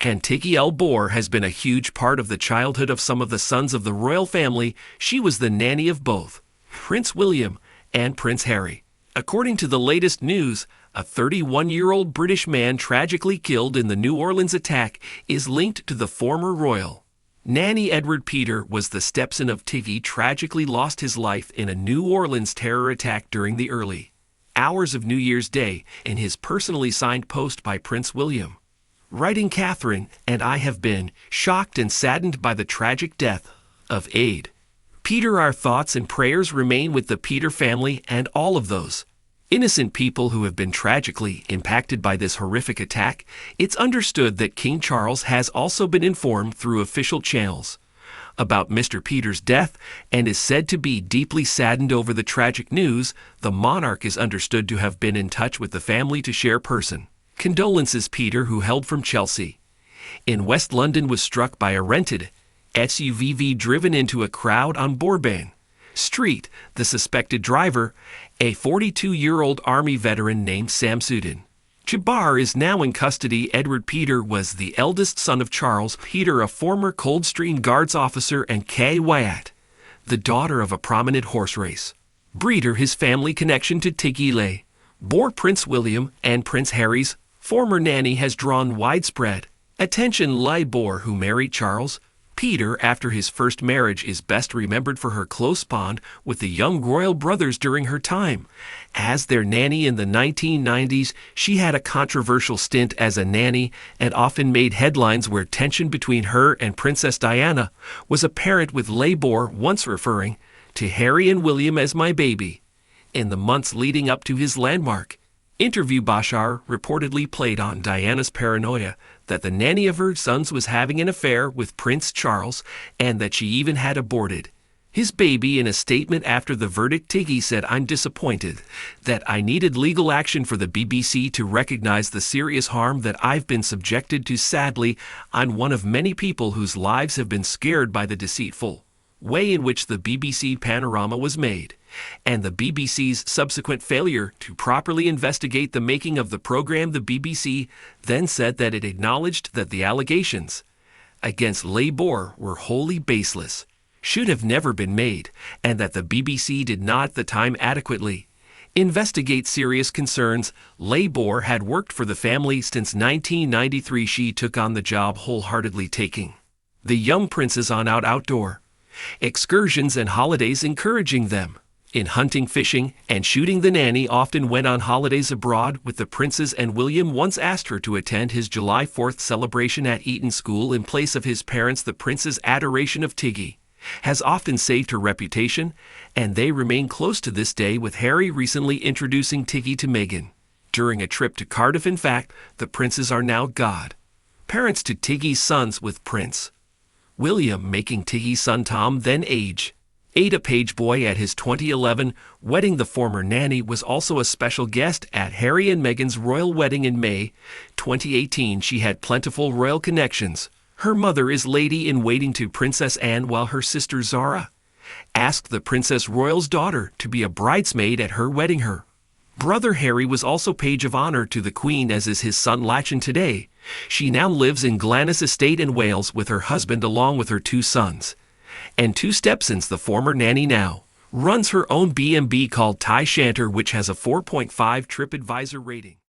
And Tiggy L. Bohr has been a huge part of the childhood of some of the sons of the royal family. She was the nanny of both Prince William and Prince Harry. According to the latest news, a 31-year-old British man tragically killed in the New Orleans attack is linked to the former royal. Nanny Edward Peter was the stepson of Tiggy, tragically lost his life in a New Orleans terror attack during the early hours of New Year's Day in his personally signed post by Prince William. Writing Catherine and I have been shocked and saddened by the tragic death of Aide Peter. Our thoughts and prayers remain with the Peter family and all of those innocent people who have been tragically impacted by this horrific attack. It's understood that King Charles has also been informed through official channels about Mr. Peter's death and is said to be deeply saddened over the tragic news. The monarch is understood to have been in touch with the family to share personal condolences. Peter, who hailed from Chelsea in West London, was struck by a rented SUV driven into a crowd on Bourbon Street. The suspected driver, a 42-year-old Army veteran named Samsudin Jabbar, is now in custody. Edward Peter was the eldest son of Charles Peter, a former Coldstream Guards officer, and Kay Wyatt, the daughter of a prominent horse race breeder. His family connection to Tiggy L. Bohr, Prince William, and Prince Harry's former nanny has drawn widespread attention. L. Bohr, who married Charles Peter after his first marriage, is best remembered for her close bond with the young royal brothers during her time as their nanny in the 1990s. She had a controversial stint as a nanny and often made headlines where tension between her and Princess Diana was apparent, with L. Bohr once referring to Harry and William as "my baby" in the months leading up to his landmark interview. Bashar reportedly played on Diana's paranoia that the nanny of her sons was having an affair with Prince Charles, and that she even had aborted his baby. In a statement after the verdict, Tiggy said, "I'm disappointed that I needed legal action for the BBC to recognize the serious harm that I've been subjected to. Sadly, I'm one of many people whose lives have been scared by the deceitful way in which the BBC panorama was made, and the BBC's subsequent failure to properly investigate the making of the program." The BBC then said that it acknowledged that the allegations against L. Bohr were wholly baseless, should have never been made, and that the BBC did not at the time adequately investigate serious concerns. L. Bohr had worked for the family since 1993. She took on the job wholeheartedly, taking the young princes on outdoor excursions and holidays, encouraging them in hunting, fishing, and shooting. The nanny often went on holidays abroad with the princes, and William once asked her to attend his July 4th celebration at Eton School in place of his parents. The prince's adoration of Tiggy has often saved her reputation, and they remain close to this day, with Harry recently introducing Tiggy to Meghan during a trip to Cardiff. In fact, the princes are now godparents to Tiggy's sons, with Prince William making Tiggy's son Tom, then age 8, a page boy at his 2011 wedding. The former nanny was also a special guest at Harry and Meghan's royal wedding in May 2018. She had plentiful royal connections. Her mother is lady-in-waiting to Princess Anne, while her sister Zara asked the Princess Royal's daughter to be a bridesmaid at her wedding. Her brother Harry was also page of honor to the Queen, as is his son Lachin. Today, she now lives in Glanys Estate in Wales with her husband, along with her 2 sons and 2 stepsons. The former nanny now runs her own B&B called Thai Shanter, which has a 4.5 TripAdvisor rating.